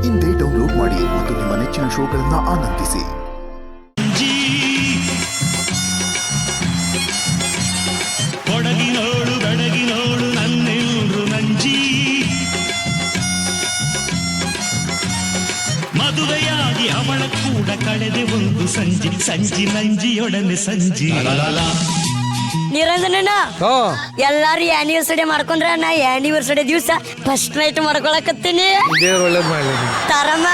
ಇಂದೇ ಡೌನ್ಲೋಡ್ ಮಾಡಿ ಮತ್ತು ನಿಮ್ಮ ನೆಚ್ಚಿನ ಶೋಗಳನ್ನು ಆನಂದಿಸಿ. ಕೊಡಗಿನೋಳು ಬೆಡಗಿನೋಳು ನನ್ನೆಲ್ರು ನಂಜಿ, ಮದುವೆಯಾಗಿ ಅವಳ ಕೂಡ ಕಳೆದೆ ಒಂದು ಸಂಜಿ, ಸಂಜಿ ನಂಜಿಯೊಡನೆ ಸಂಜಿ. ನಿರಂಜನ ಎಲ್ಲಾರು ಆನಿವರ್ಸರಿ ಮಾಡ್ಕೊಂಡ್ರ ನಾ ಆನಿವರ್ಸರಿ ದಿವಸ ಫಸ್ಟ್ ನೈಟ್ ಮಾಡ್ಕೊಳಕತ್ತೀನಿ. ಒಳ್ಳೇದ್ ಮಾಡ್ಲಿ. ತಾರಮ್ಮ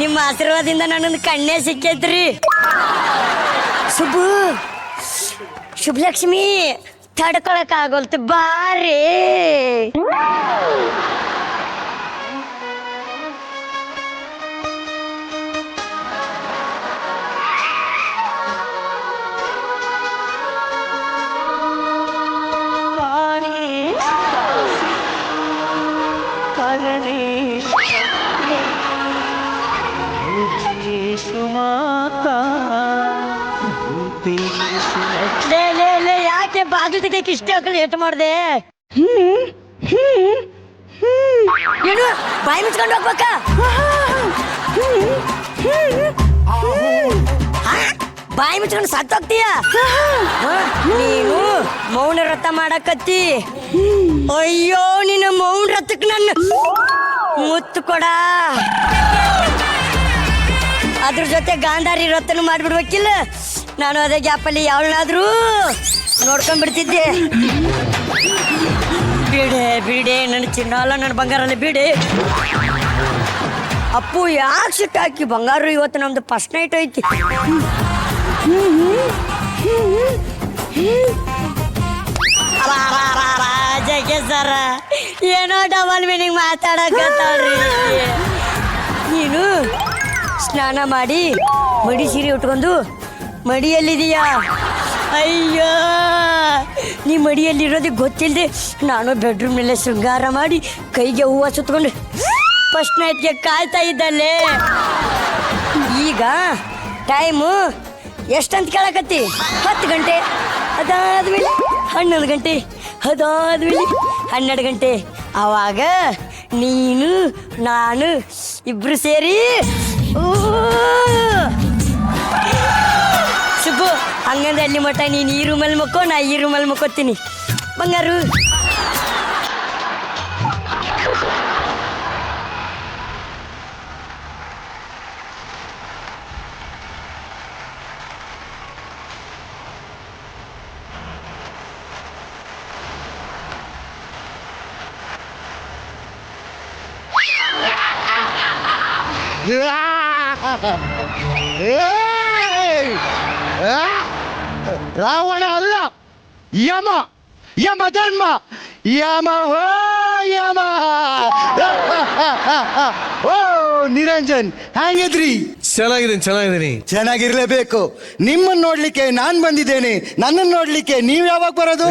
ನಿಮ್ಮ ಆಶೀರ್ವಾದದಿಂದ ನನ್ನೊಂದು ಕಣ್ಣೆ ಸಿಕ್ಕೈತ್ರಿ. ಶುಭಲಕ್ಷ್ಮಿ ತಡ್ಕೊಳಕ್ ಆಗೋಲ್ತು ಬಾರಿ. ಯಾಕೆ ಬಾಗಿಲು ತೆಗಿಯಕ್ಕೆ ಇಷ್ಟೇ ಲೇಟ್ ಮಾಡಿದೆ? ಏನು ಬಾಯಿ ಮುಚ್ಕೊಂಡು ಹೋಗ್ಬೇಕಾ? ಬಾಯಿ ಮುಚ್ಕೊಂಡು ಸತ್ತೋಗ್ತೀಯ ನೀನು. ಮೌನ ವ್ರತ ಮಾಡಕತ್ತಿ. ಅಯ್ಯೋ ನಿನ್ನ ಮೌನ ವ್ರತಕ್ಕೆ ನನ್ನ ಮುತ್ತು ಕೊಡ. ಅದ್ರ ಜೊತೆ ಗಾಂಧಾರಿ ವ್ರತನು ಮಾಡ್ಬಿಡ್ಬೇಕಿಲ್ಲ. ನಾನು ಅದೇ ಗ್ಯಾಪಲ್ಲಿ ಯಾವಳಾದ್ರೂ ನೋಡ್ಕೊಂಡ್ಬಿಡ್ತಿದ್ದೆ. ಬಿಡೆ ಬಿಡೆ ನನ್ನ ಚಿನ್ನ ಅಲ್ಲ ನನ್ನ ಬಂಗಾರ ಅಲ್ಲ ಬಿಡೆ. ಅಪ್ಪು ಯಾಕೆ ಸಿಟ್ಟು ಹಾಕಿ ಬಂಗಾರ? ಇವತ್ತು ನಮ್ದು ಫಸ್ಟ್ ನೈಟ್ ಐತಿ. ಜಗೆ ಸರ ಏನೋ ಡಬಲ್ ಮೀನಿಂಗ್ ಮಾತಾಡಕತ್ತಾಳ್ರಿ. ನೀನು ಸ್ನಾನ ಮಾಡಿ ಮಡಿ ಸೀರೆ ಉಟ್ಕೊಂಡು ಮಡಿಯಲ್ಲಿದೀಯಾ? ಅಯ್ಯೋ ನೀ ಮಡಿಯಲ್ಲಿರೋದಕ್ಕೆ ಗೊತ್ತಿಲ್ಲದೆ ನಾನು ಬೆಡ್ರೂಮ್ನಲ್ಲೇ ಶೃಂಗಾರ ಮಾಡಿ ಕೈಗೆ ಹೂವು ಸುತ್ಕೊಂಡು ಫಸ್ಟ್ ನೈಟ್ಗೆ ಕಾಯ್ತಾ ಇದ್ದಲ್ಲೇ. ಈಗ ಟೈಮು ಎಷ್ಟಂತ ಕೇಳಕತ್ತಿ? 10 ಗಂಟೆ, ಅದಾದ್ಮೇಲೆ 11 ಗಂಟೆ, ಅದಾದ್ಮೇಲೆ 12 ಗಂಟೆ. ಆವಾಗ ನೀನು ನಾನು ಇಬ್ರು ಸೇರಿ ಸುಬ್ಬು ಹಂಗಂದ್ರೆ ಅಲ್ಲಿ ಮಟ್ಟ ನೀನು ಈ ರೂಮಲ್ಲಿ ಮಕ್ಕೋ, ನಾ ಈ ರೂಮಲ್ಲಿ ಮಕ್ಕೋತೀನಿ ಬಂಗಾರು. ರಾವಣ ಅಲ್ಲ, ಯಮ, ಯಮ ಧರ್ಮ, ಯಮ ಯಮ. ಓ ನಿರಂಜನ್, ಹೇಗಿದ್ರಿ? ಚೆನ್ನಾಗಿದ್ದೀನಿ. ಚೆನ್ನಾಗಿರ್ಲೇಬೇಕು. ನಿಮ್ಮನ್ನ ನೋಡ್ಲಿಕ್ಕೆ ನಾನ್ ಬಂದಿದ್ದೇನೆ. ನನ್ನನ್ನು ನೋಡ್ಲಿಕ್ಕೆ ನೀವ್ ಯಾವಾಗ ಬರೋದು?